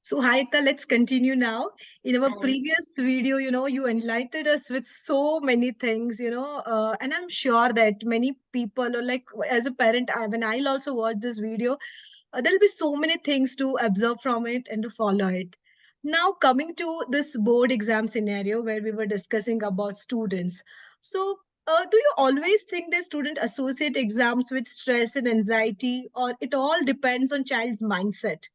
So, Haita, let's continue now. In our And previous video, you enlightened us with so many things, and I'm sure that many people, or like as a parent, when I'll also watch this video, there'll be so many things to observe from it and to follow it. Now, coming to this board exam scenario where we were discussing about students. So, do you always think that students associate exams with stress and anxiety, or it all depends on child's mindset?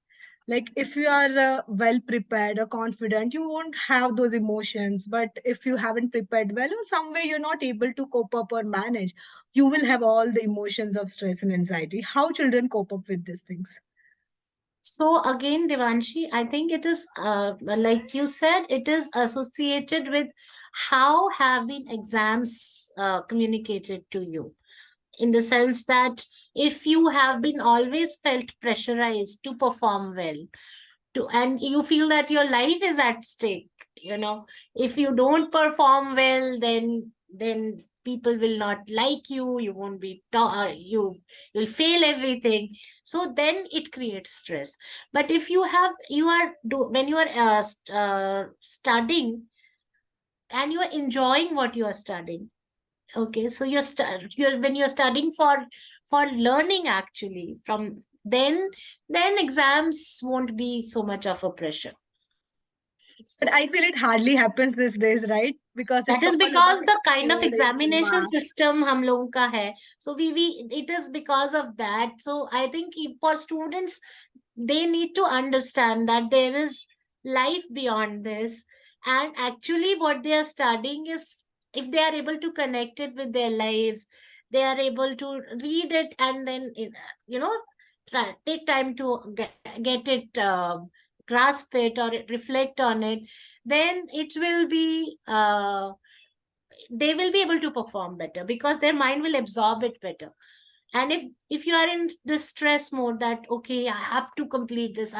Like if you are well prepared or confident, you won't have those emotions, but if you haven't prepared well or some way you're not able to cope up or manage, you will have all the emotions of stress and anxiety. How children cope up with these things? so again, Devanshi, I think it is, like you said, it is associated with how have been exams communicated to you. In the sense that if you have been always felt pressurized to perform well, and you feel that your life is at stake, if you don't perform well, then people will not like you, you won't be you'll fail everything. So then it creates stress. But if when you are studying, and you are enjoying what you are studying, okay, so you're when you're studying for learning, actually, from then exams won't be so much of a pressure. But I feel it hardly happens these days, right? Because That it's is all because about the kind of coding and examination math. system हम लोगों का है. So we it is because of that. So I think for students, they need to understand that there is life beyond this, and actually what they are studying is, if they are able to connect it with their lives, they are able to read it, and then take time to get it, grasp it, or reflect on it. Then it will be they will be able to perform better, because their mind will absorb it better. And if you are in this stress mode, that okay, I have to complete this,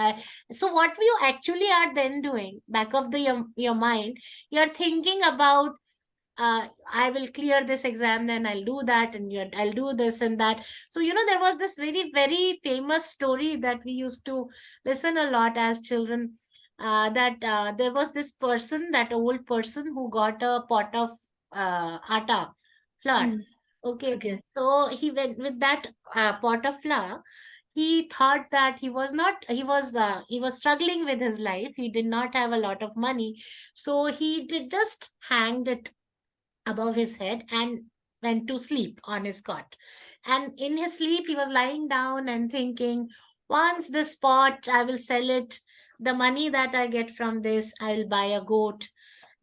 so what you actually are then doing, back of your mind, you're thinking about, I will clear this exam, then I'll do that, and I'll do this and that. So there was this very very famous story that we used to listen a lot as children, that there was this person, that old person, who got a pot of atta, flour. Hmm. Okay, Okay. so he went with that pot of flour. He thought that he was struggling with his life. He did not have a lot of money, so he did just hanged it above his head and went to sleep on his cot. And in his sleep, he was lying down and thinking, once this pot, I will sell it. The money that I get from this, I will buy a goat.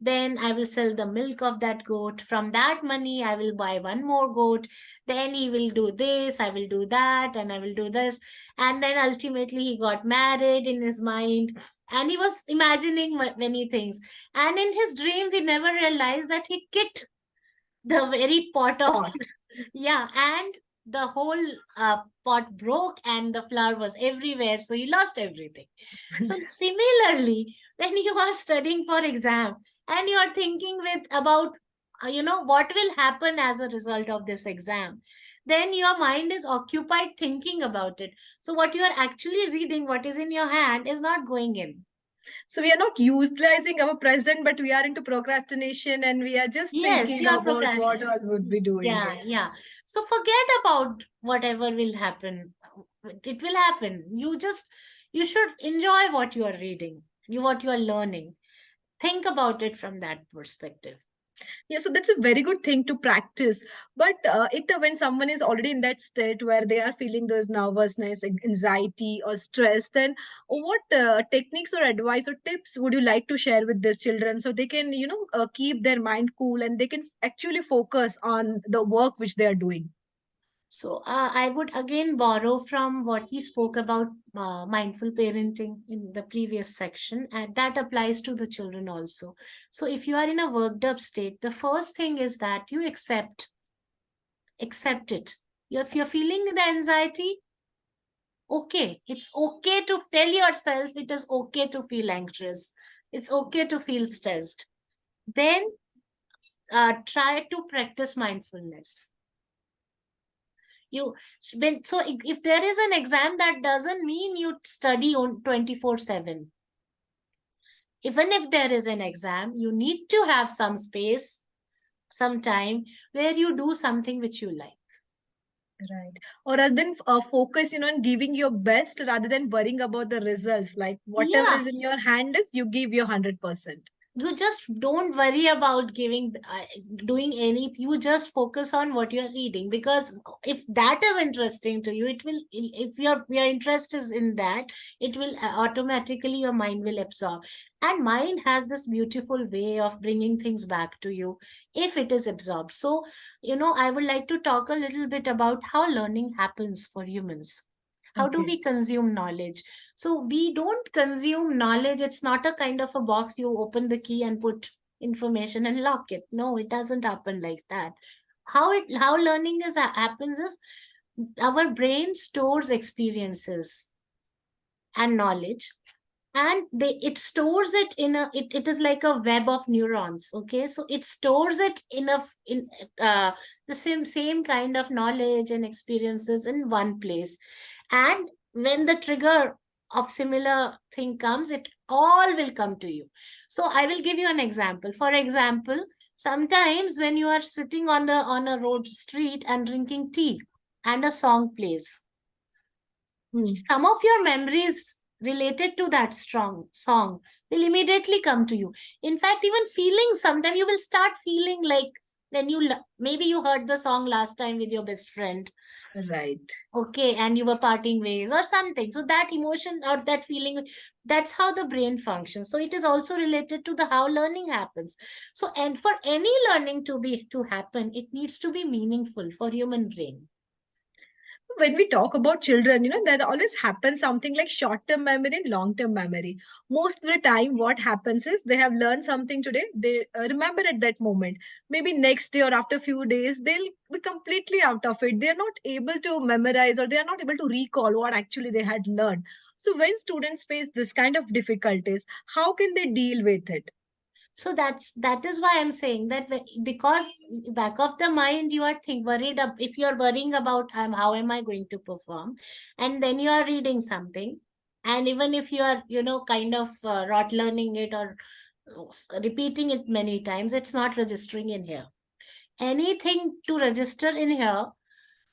Then I will sell the milk of that goat. From that money, I will buy one more goat. Then he will do this, I will do that, and I will do this. And then ultimately, he got married in his mind. And he was imagining many things. And in his dreams, he never realized that he kicked the very pot of Thought. yeah, and the whole pot broke, and the flour was everywhere, so he lost everything. So similarly, when you are studying for exam, and you are thinking with about what will happen as a result of this exam, then your mind is occupied thinking about it. So what you are actually reading, what is in your hand, is not going in. So we are not utilizing our present, but we are into procrastination and we are just Yes, thinking you are about what procrastinating. all would be doing Yeah, it. yeah. So forget about whatever will happen. It will happen. You should enjoy what you are reading, what you are learning. Think about it from that perspective. Yeah, so that's a very good thing to practice. But Ekta, when someone is already in that state where they are feeling those nervousness, anxiety, or stress, then what techniques or advice or tips would you like to share with these children so they can, keep their mind cool and they can actually focus on the work which they are doing? So I would again borrow from what we spoke about, mindful parenting in the previous section, and that applies to the children also. So if you are in a worked up state, the first thing is that you accept it. If you're feeling the anxiety, okay, it's okay to tell yourself it is okay to feel anxious, it's okay to feel stressed. Then try to practice mindfulness. You when so if there is an exam, that doesn't mean you study on 24/7. Even if there is an exam, you need to have some space, some time where you do something which you like. Right. Or rather than focus, on giving your best rather than worrying about the results. Like whatever Yeah, is in your hand is you give your 100%. you just don't worry about doing anything. You just focus on what you're reading, because if that is interesting to you, it will, if your interest is in that, it will automatically, your mind will absorb. And mind has this beautiful way of bringing things back to you if it is absorbed. So, I would like to talk a little bit about how learning happens for humans. How do Okay. we consume knowledge? So we don't consume knowledge. It's not a kind of a box you open the key and put information and lock it. No, it doesn't happen like that. How learning happens is, our brain stores experiences and knowledge, and it stores it in it is like a web of neurons. Okay, so it stores it in the same kind of knowledge and experiences in one place. And when the trigger of similar thing comes, it all will come to you. So I will give you an example. For example, sometimes when you are sitting on a road street and drinking tea and a song plays, Hmm. some of your memories related to that strong song will immediately come to you. In fact, even feelings, sometimes you will start feeling like when maybe you heard the song last time with your best friend, Right. okay, and you were parting ways or something. So that emotion or that feeling, that's how the brain functions. So it is also related to the how learning happens. So, and for any learning to happen, it needs to be meaningful for human brain. When we talk about children, there always happens something like short-term memory and long-term memory. Most of the time, what happens is they have learned something today, they remember at that moment. Maybe next day or after a few days, they'll be completely out of it. They're not able to memorize or they are not able to recall what actually they had learned. So when students face this kind of difficulties, how can they deal with it? So that is why I'm saying that because back of the mind you are if you're worrying about how am I going to perform, and then you are reading something, and even if you are kind of rot learning it or repeating it many times, it's not registering in here. Anything to register in here,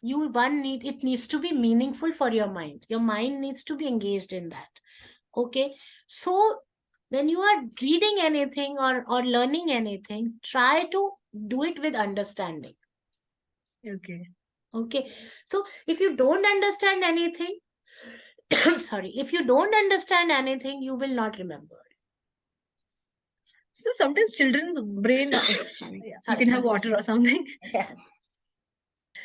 it needs to be meaningful for your mind. Your mind needs to be engaged in that. Okay, so when you are reading anything or learning anything, try to do it with understanding. Okay. Okay, so if you don't understand anything, sorry, if you don't understand anything, you will not remember. So sometimes children's brain, Sorry, yeah, you sorry. can have water or something. Yeah.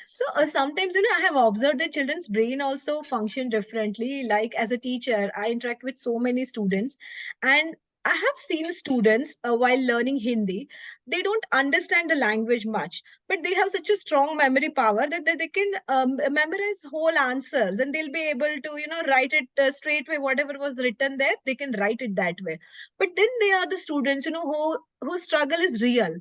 So sometimes, I have observed that children's brain also function differently. Like as a teacher, I interact with so many students, and I have seen students while learning Hindi, they don't understand the language much, but they have such a strong memory power that they can memorize whole answers and they'll be able to, write it straight away. Whatever was written there, they can write it that way. But then they are the students, whose struggle is real.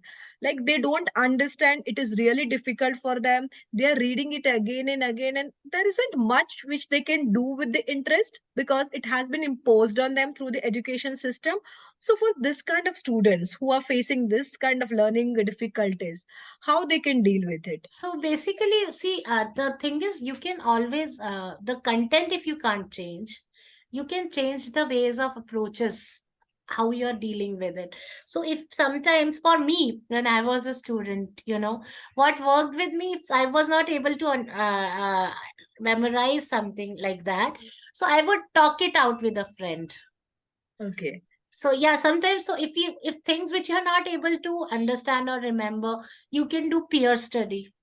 Like they don't understand. It is really difficult for them. They are reading it again and again, and there isn't much which they can do with the interest because it has been imposed on them through the education system. So for this kind of students who are facing this kind of learning difficulties, how they can deal with it? So basically, see, the thing is, you can always, the content, if you can't change, you can change the ways of approaches, how you're dealing with it. So if sometimes for me, when I was a student, what worked with me, if I was not able to memorize something like that, so I would talk it out with a friend. Okay. So yeah, sometimes, so if things which you're not able to understand or remember, you can do peer study.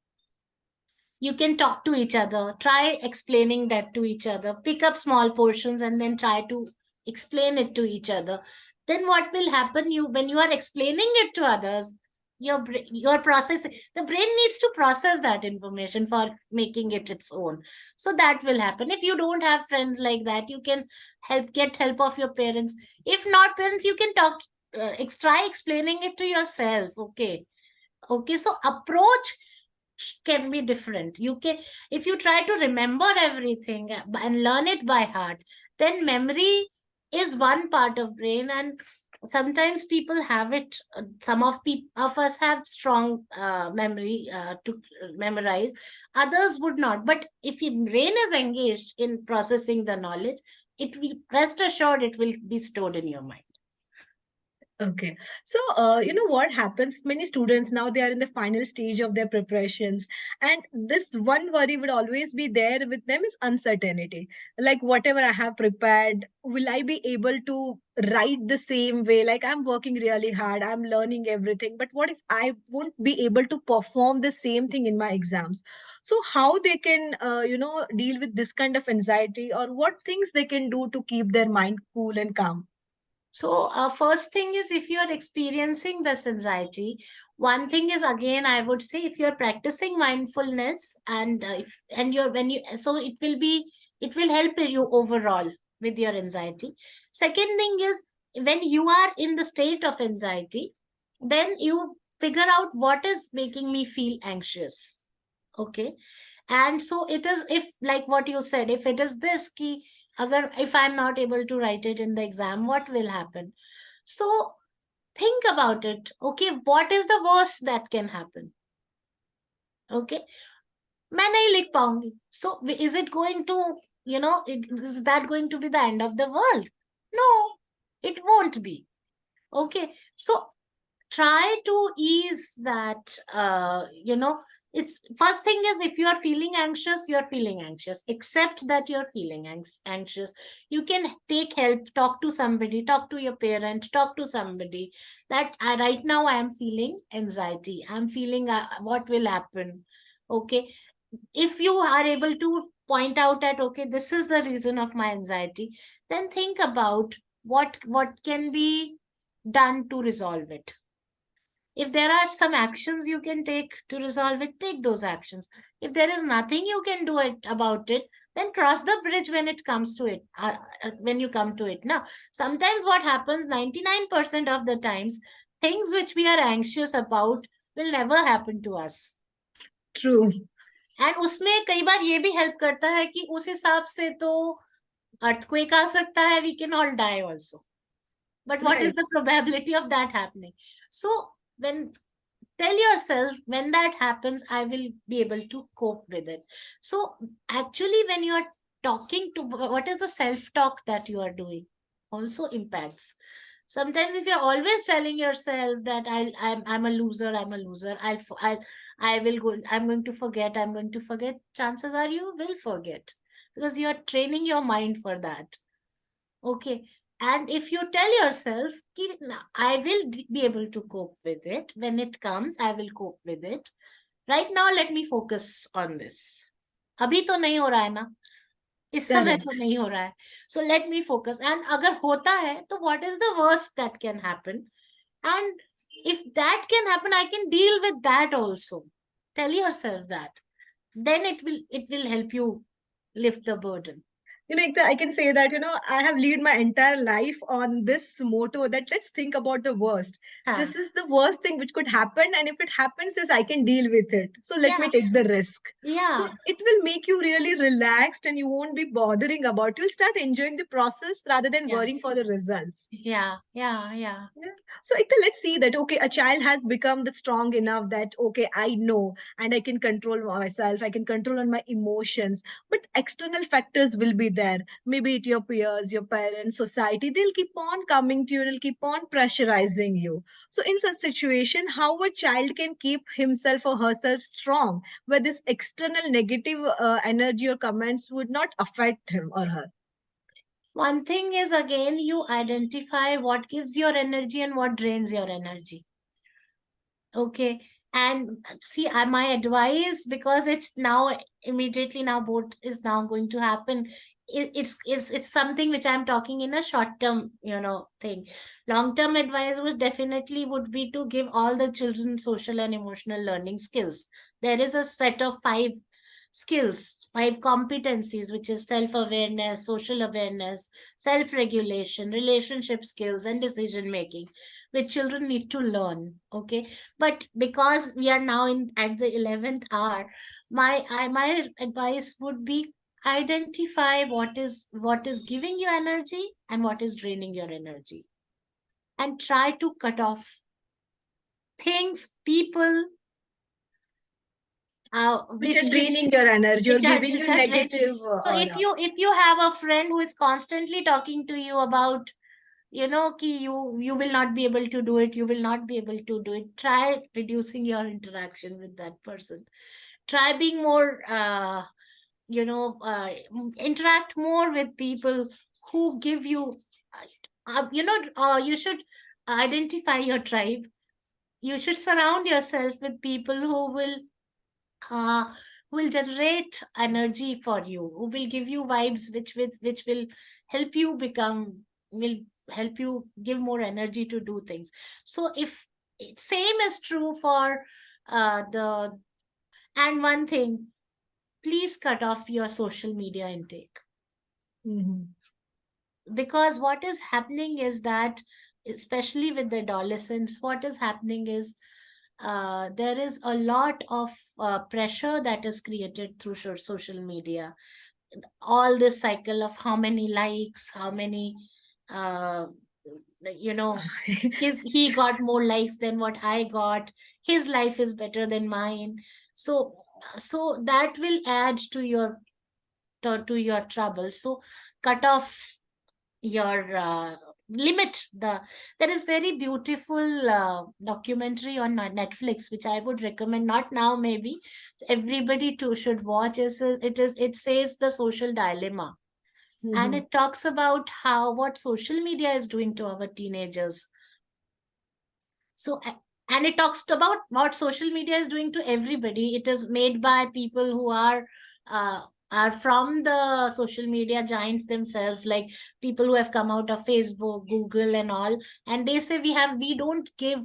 You can talk to each other, try explaining that to each other, pick up small portions and then try to explain it to each other. Then what will happen, when you are explaining it to others, your process, the brain needs to process that information for making it its own. So that will happen. If you don't have friends like that, you can get help of your parents. If not parents, you can try explaining it to yourself. Okay, so approach can be different. You can, if you try to remember everything and learn it by heart, then memory is one part of brain, and sometimes people have it, some of us have strong memory to memorize, others would not. But if your brain is engaged in processing the knowledge, it will, rest assured, it will be stored in your mind. Okay. So, you know what happens? Many students now they are in the final stage of their preparations, and this one worry would always be there with them is uncertainty. Like, whatever I have prepared, will I be able to write the same way? Like, I'm working really hard, I'm learning everything, but what if I won't be able to perform the same thing in my exams? So, how they can, deal with this kind of anxiety, or what things they can do to keep their mind cool and calm? So, first thing is, if you are experiencing this anxiety, one thing is, again, I would say, if you're practicing mindfulness, and if and you're when you so it will help you overall with your anxiety. Second thing is, when you are in the state of anxiety, then you figure out what is making me feel anxious. Okay, and so it is, if like what you said, if it is this key, agar if I'm not able to write it in the exam, what will happen? So think about it. Okay, what is the worst that can happen? Okay, मैं नहीं लिख पाऊंगी. So is it going to, is that going to be the end of the world? No, it won't be. Okay, so try to ease that. It's first thing is, if you are feeling anxious, you're feeling anxious, accept that you're feeling anxious. You can take help, talk to somebody, talk to your parent, talk to somebody, that right now I am feeling anxiety, I'm feeling what will happen. Okay, if you are able to point out that, okay, this is the reason of my anxiety, then think about what can be done to resolve it. If there are some actions you can take to resolve it, take those actions. If there is nothing you can do about it, then cross the bridge when it comes to it, when you come to it. Now, sometimes what happens, 99% of the times, things which we are anxious about will never happen to us. True. And उसमें कई बार ये भी help करता है कि उस हिसाब से तो अर्थक्वेक आ सकता है, we can all die also, but what is Right. the probability of that happening? So when, tell yourself, when that happens, I will be able to cope with it. So actually, when you are talking to, what is the self talk that you are doing also impacts. Sometimes if you're always telling yourself that I'm a loser, I'm a loser, I will go, I'm going to forget, I'm going to forget, chances are you will forget, because you are training your mind for that. Okay, and if you tell yourself, I will be able to cope with it, when it comes, I will cope with it. Right now, let me focus on this. अभी तो नहीं हो रहा है ना, इस समय तो Correct. नहीं हो रहा है. So let me focus. And अगर होता है, तो what is the worst that can happen? And if that can happen, I can deal with that also. Tell yourself that. Then it will help you lift the burden. Ekta, I can say that, I have lived my entire life on this motto that let's think about the worst. हाँ. This is the worst thing which could happen. And if it happens, is I can deal with it. So let me Yeah. take the risk. So Yeah. it will make you really relaxed and you won't be bothering about. You'll start enjoying the process rather than Yeah. worrying for the results. Yeah. Yeah. Yeah. Yeah. So Ekta, let's see that okay, a child has become that strong enough that okay, I know and I can control myself, I can control on my emotions, but external factors will be there. Maybe it your peers, your parents, society, they'll keep on coming to you, they'll keep on pressurizing you. So in such situation, how a child can keep himself or herself strong where this external negative energy or comments would not affect him or her? One thing is, again, you identify what gives your energy and what drains your energy. Okay. And see, my advice, because it's now immediately now board is now going to happen. It's something which I'm talking in a short term, thing. Long term advice was definitely would be to give all the children social and emotional learning skills. There is a set of 5 skills, 5 competencies, which is self awareness, social awareness, self regulation, relationship skills, and decision making, which children need to learn. Okay, but because we are now in at the 11th hour, my advice would be, identify what is giving you energy and what is draining your energy. and try to cut off things, people, Which are which draining your energy or giving which you are draining. negative So aura. if you have a friend who is constantly talking to you about, ki you will not be able to do it, you will not be able to do it, try reducing your interaction with that person. Try being more interact more with people who give you you should identify your tribe. You should surround yourself with people uh, who will generate energy for you, who will give you vibes which will help you become, will help you give more energy to do things. So if same is true for the and one thing, please cut off your social media intake. Mhm. Because what is happening is that, especially with the adolescents, what is happening is there is a lot of pressure that is created through social media. All this cycle of how many likes, how many uh, you know he got more likes than what I got, his life is better than mine. So that will add to your trouble. So cut off your limit the there is very beautiful documentary on Netflix which I would recommend, not now, maybe everybody too should watch. It says The Social Dilemma, and Mhm. it talks about how what social media is doing to our teenagers. So and it talks about what social media is doing to everybody. It is made by people who uh, are from the social media giants themselves, like people who have come out of Facebook, Google and all. And they say we don't give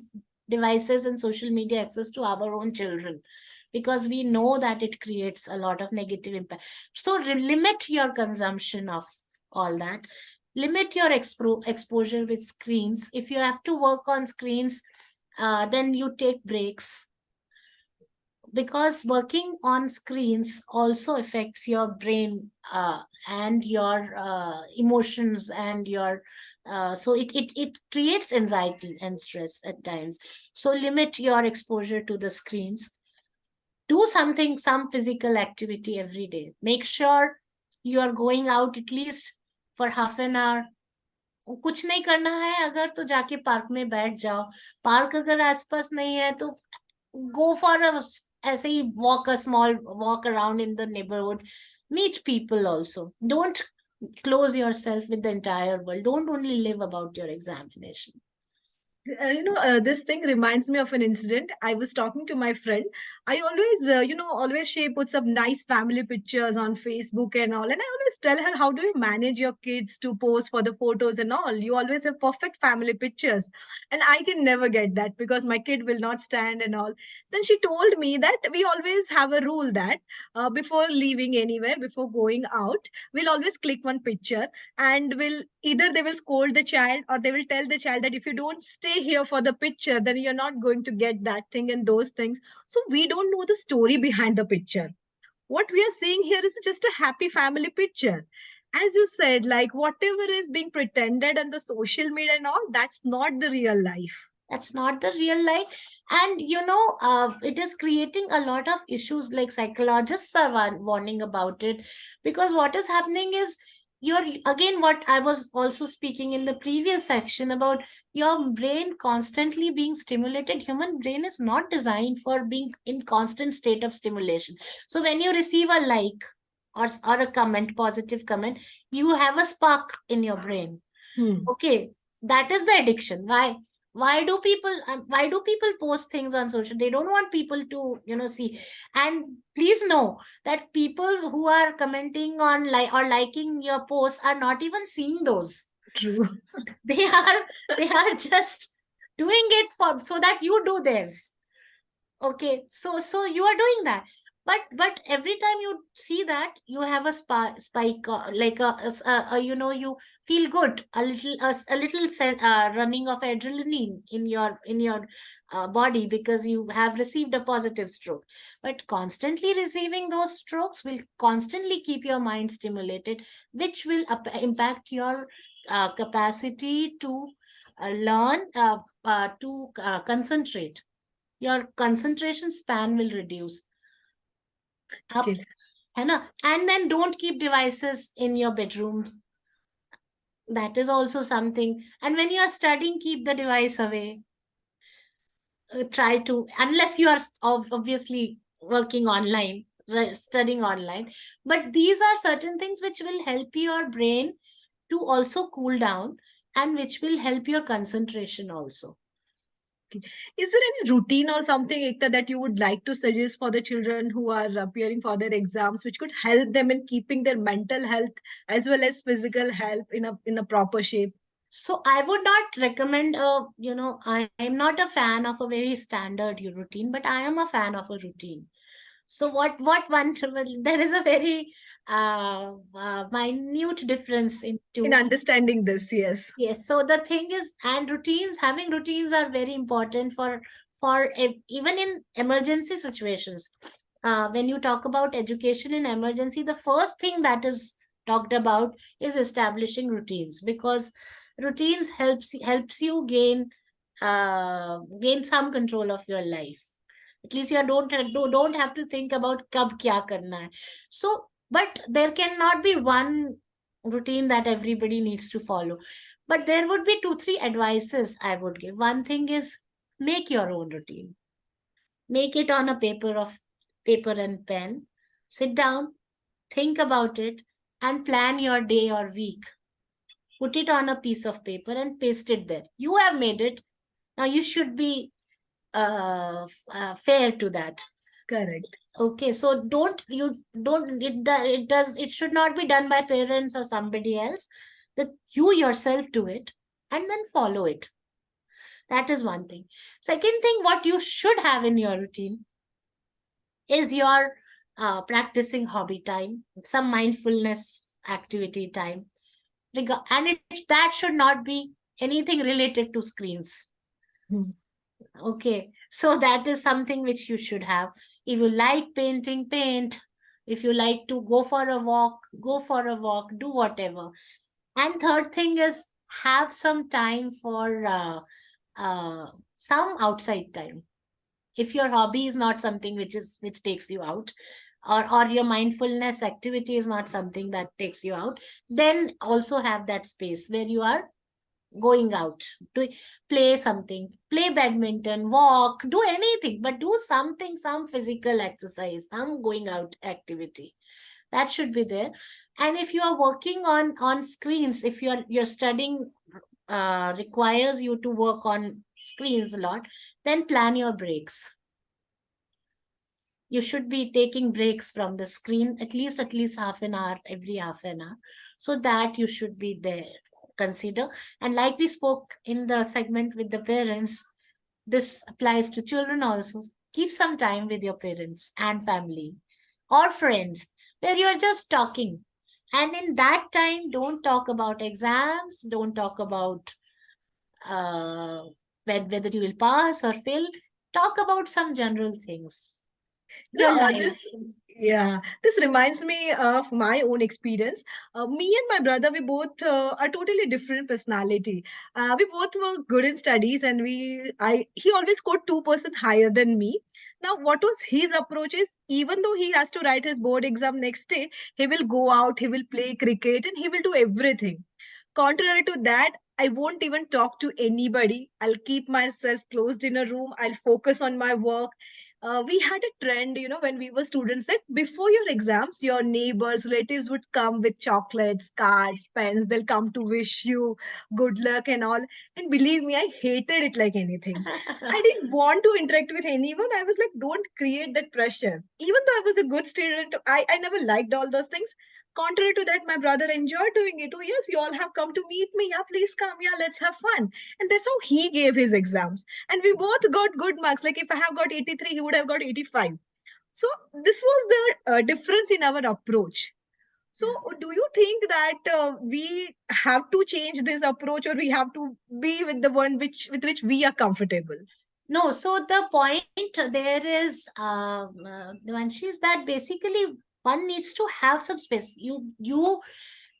devices and social media access to our own children because we know that it creates a lot of negative impact. So limit your consumption of all that. Limit your exposure with screens. If you have to work on screens, then you take breaks, because working on screens also affects your brain and your emotions and your so it creates anxiety and stress at times. So limit your exposure to the screens. Do something, some physical activity every day. Make sure you are going out at least for half an hour. कुछ नहीं करना है अगर, तो जाके park में बैठ जाओ. पार्क अगर आसपास नहीं है तो go for a ऐसे ही walk, a small walk around in the neighborhood. Meet people also. Don't close yourself with the entire world. Don't only live about your examination. This thing reminds me of an incident. I was talking to my friend. I always, always she puts up nice family pictures on Facebook and all. And I always tell her, how do you manage your kids to post for the photos and all? You always have perfect family pictures. And I can never get that because my kid will not stand and all. Then she told me that we always have a rule that before leaving anywhere, before going out, we'll always click one picture and will either they will scold the child or they will tell the child that if you don't stay here for the picture then you're not going to get that thing and those things. So we don't know the story behind the picture. What we are seeing here is just a happy family picture. As you said, like whatever is being pretended on the social media and all, that's not the real life. That's not the real life. And it is creating a lot of issues, like psychologists are warning about it. Because what is happening is, you're again, what I was also speaking in the previous section about, your brain constantly being stimulated. Human brain is not designed for being in constant state of stimulation. So when you receive a like or a comment, positive comment, you have a spark in your brain. Hmm. Okay, that is the addiction. Why do people post things on social? They don't want people to see. And please know that people who are commenting on or liking your posts are not even seeing those. True. they are they are just doing it for so that you do theirs. Okay, so you are doing that, but every time you see that, you have a spike, like you feel good, a little running of adrenaline in your body, because you have received a positive stroke. But constantly receiving those strokes will constantly keep your mind stimulated, which will impact your capacity to learn to concentrate. Your concentration span will reduce. Up, Okay. है ना? And then don't keep devices in your bedroom. That is also something. And when you are studying, keep the device away. Try to, unless you are obviously working online, studying online. But these are certain things which will help your brain to also cool down, and which will help your concentration also. Is there any routine or something, Ekta, that you would like to suggest for the children who are appearing for their exams, which could help them in keeping their mental health as well as physical health in a proper shape? So I would not recommend I am not a fan of a very standard routine, but I am a fan of a routine. So what one there is a very minute difference In into. understanding this, yes. Yes, so the thing is, and routines, having routines are very important for even in emergency situations. When you talk about education in emergency, the first thing that is talked about is establishing routines, because routines helps you gain some control of your life. At least you don't have to think about kab kya karna hai. So, but there cannot be one routine that everybody needs to follow, but there would be two three advices I would give. One thing is, make your own routine. Make it on a paper and pen. Sit down, think about it, and plan your day or week. Put it on a piece of paper and paste it there. You have made it. Now you should be fair to that. Correct. Okay, so it should not be done by parents or somebody else. That you yourself do it and then follow it. That is one thing. Second thing, what you should have in your routine is your practicing hobby time, some mindfulness activity time. And that should not be anything related to screens. Hmm. Okay, so that is something which you should have. If you like painting, paint. If you like to go for a walk, go for a walk, do whatever. And third thing is, have some time for some outside time. If your hobby is not something which takes you out, or your mindfulness activity is not something that takes you out, then also have that space where you are going out to play something, play badminton, walk, do anything, but do something, some physical exercise, some going out activity. That should be there. And if you are working on screens, if you're studying requires you to work on screens a lot, then plan your breaks. You should be taking breaks from the screen, at least half an hour, every half an hour, so that you should be there. Consider. And like we spoke in the segment with the parents, this applies to children also. Keep some time with your parents and family or friends where you are just talking. And in that time, don't talk about exams, don't talk about uh, whether you will pass or fail. Talk about some general things. No, Your life. this Yeah, this reminds me of my own experience. Me and my brother, we both are totally different personality. We both were good in studies, and he always scored 2% higher than me. Now, what was his approach is, even though he has to write his board exam next day, he will go out, he will play cricket, and he will do everything. Contrary to that, I won't even talk to anybody. I'll keep myself closed in a room. I'll focus on my work. We had a trend, when we were students, that before your exams, your neighbors, relatives would come with chocolates, cards, pens. They'll come to wish you good luck and all. And believe me, I hated it like anything. I didn't want to interact with anyone. I was like, don't create that pressure. Even though I was a good student, I never liked all those things. Contrary to that, my brother enjoyed doing it. Oh, yes, you all have come to meet me. Yeah, please come. Yeah, let's have fun. And that's how he gave his exams. And we both got good marks. Like if I have got 83, he would have got 85. So this was the difference in our approach. So do you think that we have to change this approach, or we have to be with the one with which we are comfortable? No, so the point there is, Devanshi, is that basically one needs to have some space. You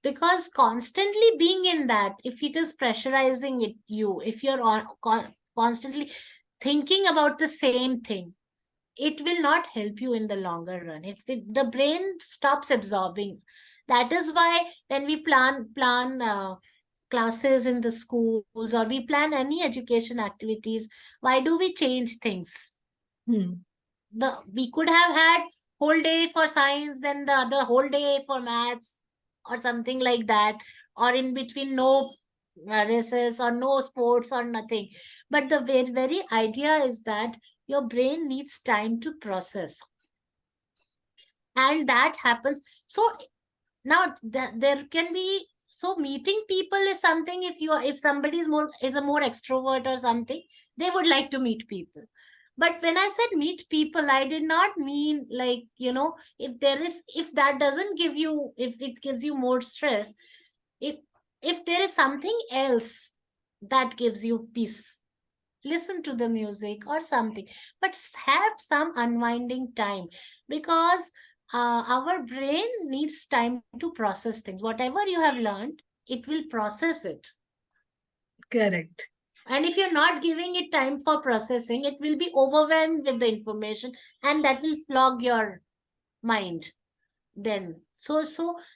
because constantly being in that, if it is pressurizing you, if you're constantly thinking about the same thing, it will not help you in the longer run. The brain stops absorbing. That is why when we plan classes in the schools, or we plan any education activities, why do we change things? We could have had whole day for science, then the other whole day for maths, or something like that, or in between no races, or no sports, or nothing. But the very idea is that your brain needs time to process, and that happens. So now there can be, so meeting people is something, if somebody is a more extrovert or something, they would like to meet people. But when I said meet people, I did not mean like, if that doesn't give you, if it gives you more stress, if there is something else that gives you peace, listen to the music or something, but have some unwinding time, because our brain needs time to process things. Whatever you have learned, it will process it. Correct. And if you're not giving it time for processing, it will be overwhelmed with the information, and that will flog your mind then. So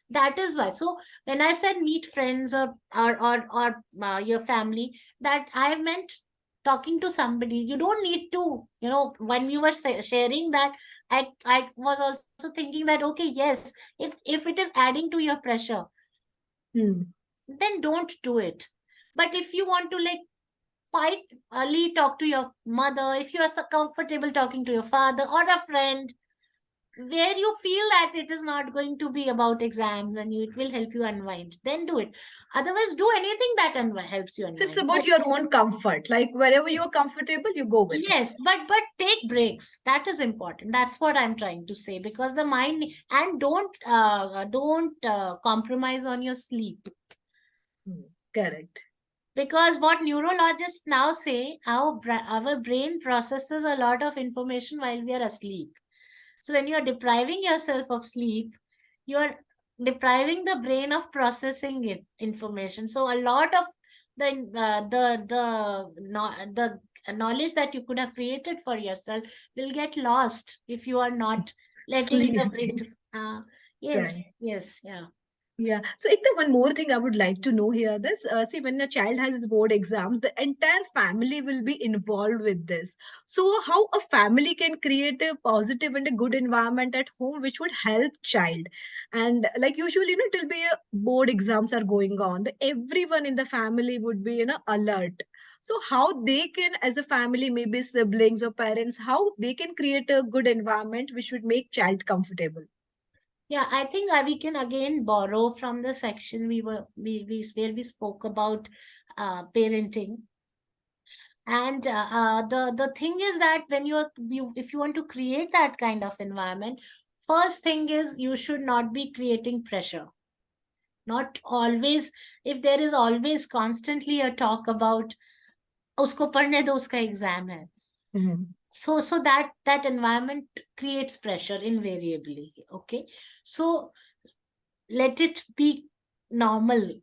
that is why. So when I said meet friends, or your family, that I meant talking to somebody. You don't need to, when you were sharing that, I was also thinking that, okay, yes, if it is adding to your pressure, then don't do it. But if you want to, like, quite early talk to your mother, if you are so comfortable talking to your father or a friend, where you feel that it is not going to be about exams, and it will help you unwind, then do it. Otherwise, do anything that helps you So it's unwind. about your own comfort. Like wherever you're comfortable, you go with it. Yes, but take breaks. That is important. That's what I'm trying to say, because the mind, and don't compromise on your sleep. Correct. Because what neurologists now say, our brain processes a lot of information while we are asleep. So when you are depriving yourself of sleep, you are depriving the brain of processing information. So a lot of the knowledge that you could have created for yourself will get lost if you are not letting the brain. Yes, Right. yes, yeah. Yeah. So, Ekta, one more thing I would like to know here. This, see, when a child has his board exams, the entire family will be involved with this. So, how a family can create a positive and a good environment at home, which would help child. And like usually, it will be a board exams are going on. Everyone in the family would be, alert. So, how they can, as a family, maybe siblings or parents, how they can create a good environment which would make child comfortable. Yeah, I think we can again borrow from the section where we spoke about parenting. And the thing is that when if you want to create that kind of environment, first thing is you should not be creating pressure. Not always, if there is always constantly a talk about usko padhne do, uska exam hai. So that environment creates pressure invariably. Okay, so let it be normal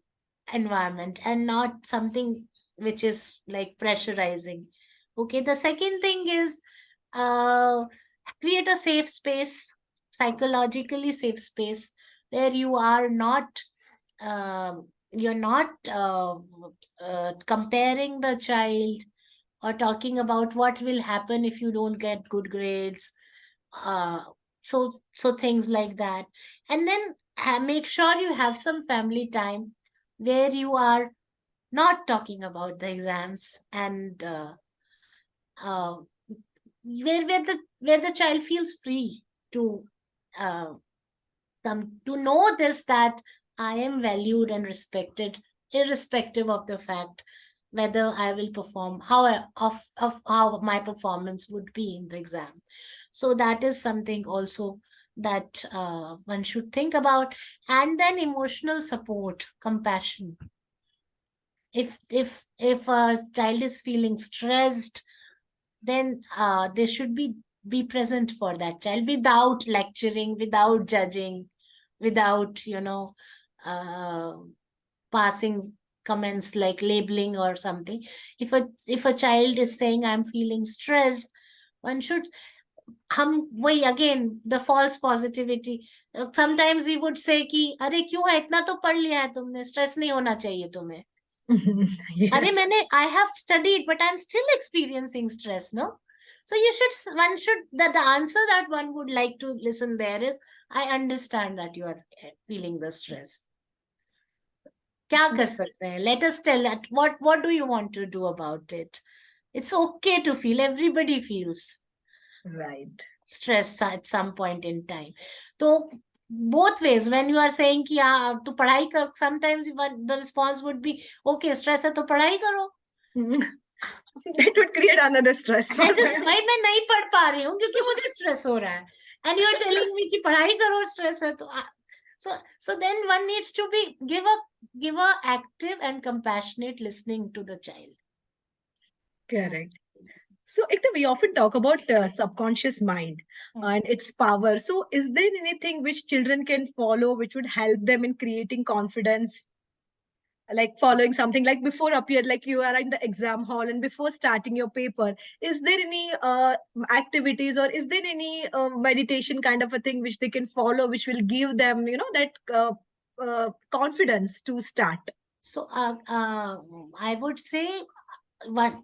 environment and not something which is like pressurizing. Okay, the second thing is uh create a safe space, psychologically safe space, where you're not comparing the child, or talking about what will happen if you don't get good grades, uh so things like that. And then make sure you have some family time where you are not talking about the exams, and uh, where the child feels free to uh, come to know this, that I am valued and respected, irrespective of the fact whether I will perform, of how my performance would be in the exam. So that is something also that one should think about. And then emotional support, compassion. If a child is feeling stressed, then they should be present for that child, without lecturing, without judging, without passing comments like labeling or something. If a child is saying I'm feeling stressed, one should, वही again the false positivity. Sometimes we would say कि अरे क्यों है, इतना तो पढ़ लिया है तुमने, स्ट्रेस नहीं होना चाहिए तुम्हें. अरे मैंने I have studied but I'm still experiencing stress, no? So one should, the answer that one would like to listen there is, I understand that you are feeling the stress. क्या कर सकते हैं? Let us tell that what do you want to do about it? It's okay to feel. Everybody feels right stress at some point in time. So both ways, when you are saying कि तू पढ़ाई कर, sometimes the response would be okay, stress है तो पढ़ाई करो. that would create another stress. That is why मैं नहीं पढ़ पा रही हूँ, क्योंकि मुझे stress हो रहा है. And you are telling me कि पढ़ाई करो, stress है तो so then one needs to give a active and compassionate listening to the child. Correct. So, Ekta, we often talk about subconscious mind and its power. So, is there anything which children can follow which would help them in creating confidence? Like following something like before appear, like you are in the exam hall and before starting your paper, is there any activities or is there any meditation kind of a thing which they can follow, which will give them, that confidence to start? So, I would say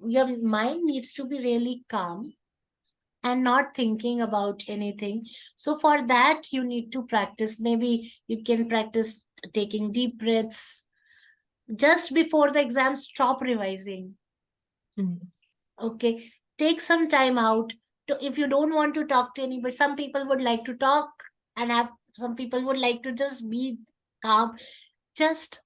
your mind needs to be really calm and not thinking about anything. So for that, you need to practice. Maybe you can practice taking deep breaths. Just before the exam, stop revising. Okay. Take some time out. If you don't want to talk to anybody, some people would like to talk and some people would like to just be calm. Just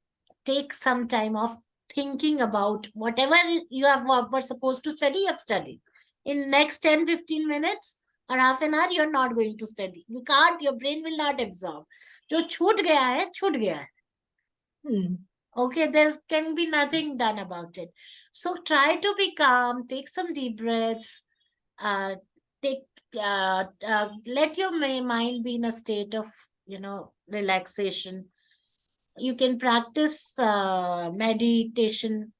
take some time of thinking about whatever you were supposed to study, you have studied. In next 10-15 minutes or half an hour, you're not going to study. You can't, your brain will not absorb. जो छूट गया है, छूट गया है. Okay, there can be nothing done about it. So try to be calm, take some deep breaths, let your mind be in a state of, relaxation. You can practice meditation.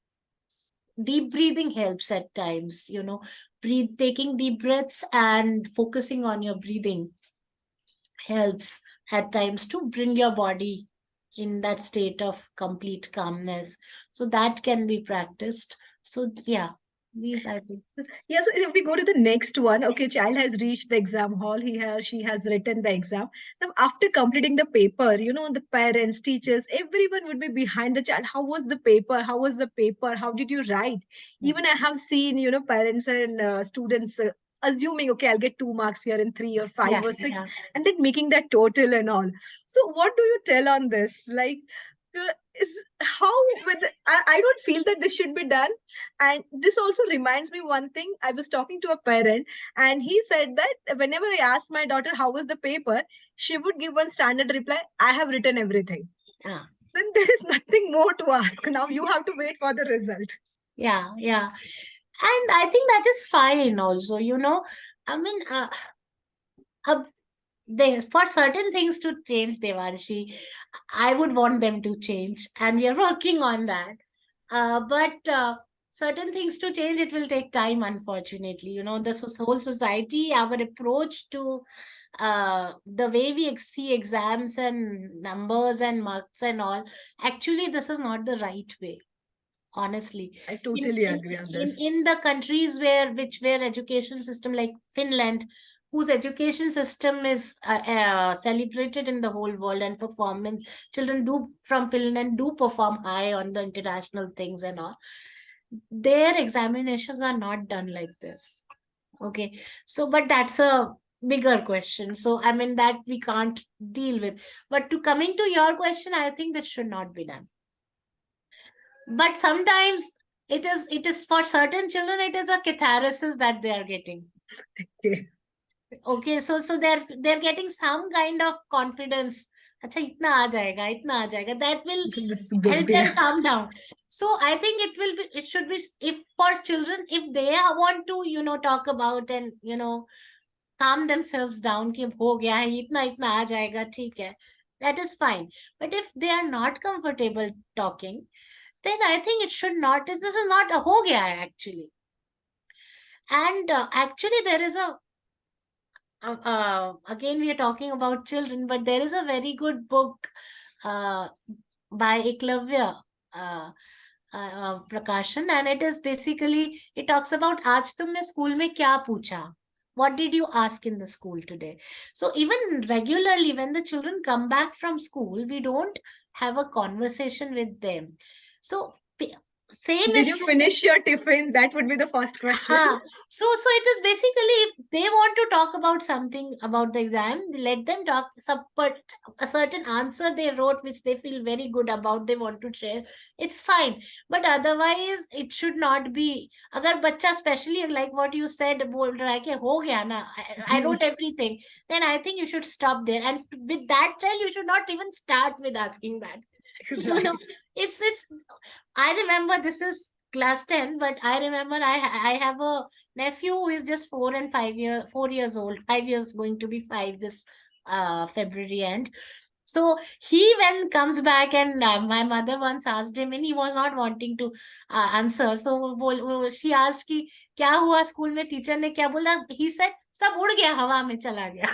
Deep breathing helps at times, taking deep breaths and focusing on your breathing helps at times to bring your body in that state of complete calmness. So that can be practiced. So yeah, these I think. Yeah, so if we go to the next one, okay, child has reached the exam hall, she has written the exam. Now, after completing the paper, the parents, teachers, everyone would be behind the child. How was the paper? How was the paper? How did you write? Even I have seen, parents and students assuming, okay, I'll get 2 marks here in 3 or 5 or 6, and then making that total and all. So what do you tell on this? Like, is how with I don't feel that this should be done. And this also reminds me one thing. I was talking to a parent and he said that whenever I asked my daughter how was the paper, she would give one standard reply, I have written everything. Then there is nothing more to ask. Now you have to wait for the result. Yeah. And I think that is fine also, I mean, for certain things to change, Devanshi, I would want them to change, and we are working on that. But certain things to change, it will take time, unfortunately. The whole society, our approach to the way we see exams and numbers and marks and all, actually, this is not the right way. Honestly, I totally agree on this. In the countries where education system like Finland, whose education system is celebrated in the whole world, and performance, children from Finland do perform high on the international things and all, their examinations are not done like this. Okay, so but that's a bigger question, so I mean that we can't deal with. But coming to your question, I think that should not be done. But sometimes it is for certain children, it is a catharsis that they are getting. Okay, so they're getting some kind of confidence. Acha, itna aa jayega, that will help them calm down. So I think it should be, if for children, if they want to talk about and calm themselves down कि हो गया है, itna aa jayega, theek hai, that is fine. But if they are not comfortable talking, then I think it should not. This is not a ho gaya hai, actually. And actually, there is a again we are talking about children, but there is a very good book uh, by Eklavya Prakashan, and it is basically, it talks about आज तुमने school में क्या पूछा, what did you ask in the school today. So even regularly when the children come back from school, we don't have a conversation with them. So same Did is you true. finish your tiffin? That would be the first question. So it is basically, if they want to talk about something about the exam, let them talk. But a certain answer they wrote which they feel very good about, they want to share, it's fine. But otherwise it should not be. Agar bachcha, especially like what you said, bol raha hai ki ho gaya na, I wrote everything, then I think you should stop there. And with that child, you should not even start with asking that. You know, it's I remember, this is class 10, but I remember I have a nephew who is just 4 years old, 5 years, going to be 5 this February end. So he when comes back, and my mother once asked him, and he was not wanting to answer. So she asked कि क्या हुआ school में, teacher ने क्या बोला. He said सब उड़ गया, हवा में चला गया.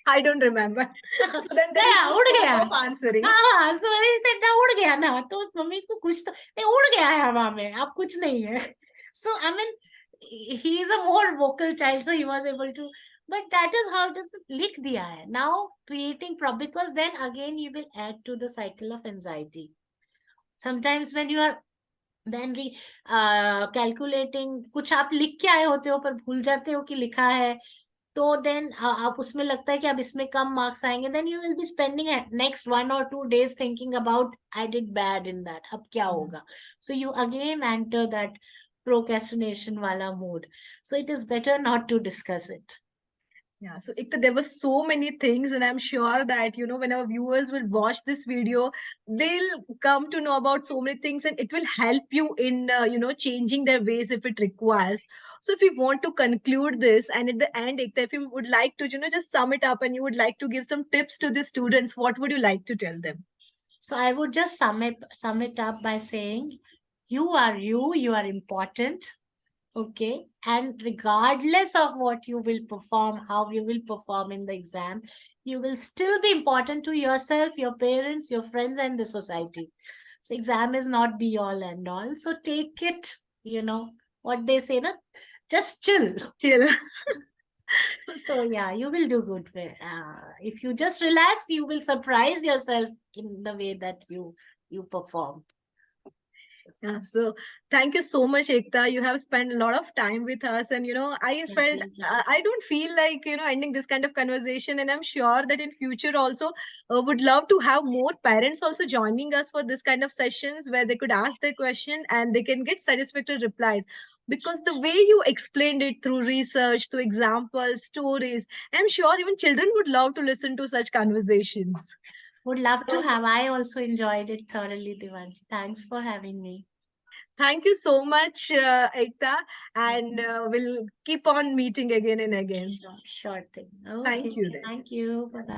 I don't remember. So then there is Yeah, no उड़ scope गया. of answering. हाँ, so he said ना उड़ गया ना, तो मम्मी को कुछ तो नहीं, उड़ गया है हवा में, अब कुछ नहीं है. So I mean, he is a more vocal child, so he was able to. But that is how it is. लिख दिया है. Now creating because then again you will add to the cycle of anxiety. Sometimes when you are then calculating, कुछ आप लिख के आए होते हो पर भूल जाते हो कि लिखा है, तो देन आप उसमें लगता है कि अब इसमें कम मार्क्स आएंगे, then you will be spending next 1 or 2 days thinking about I did bad in that, अब क्या होगा. So you again enter that procrastination wala mood. So it is better not to discuss it. Yeah, so Ekta, there were so many things, and I'm sure that, when our viewers will watch this video, they'll come to know about so many things, and it will help you in, changing their ways if it requires. So if you want to conclude this, and at the end, Ekta, if you would like to, just sum it up, and you would like to give some tips to the students, what would you like to tell them? So I would just sum it up by saying, you are important. Okay. And regardless of what you will perform, how you will perform in the exam, you will still be important to yourself, your parents, your friends, and the society. So exam is not be all and all. So take it, what they say, na, just chill. Chill. So yeah, you will do good. If you just relax, you will surprise yourself in the way that you perform. Yeah, so thank you so much, Ekta. You have spent a lot of time with us, and I don't feel like ending this kind of conversation, and I'm sure that in future also would love to have more parents also joining us for this kind of sessions where they could ask their question and they can get satisfactory replies. Because the way you explained it through research, through examples, stories, I'm sure even children would love to listen to such conversations. Would love to have. I also enjoyed it thoroughly, Devanshi. Thanks for having me. Thank you so much, Ekta, and we'll keep on meeting again and again. Sure thing. Thank Okay. you then. Thank you. Bye-bye.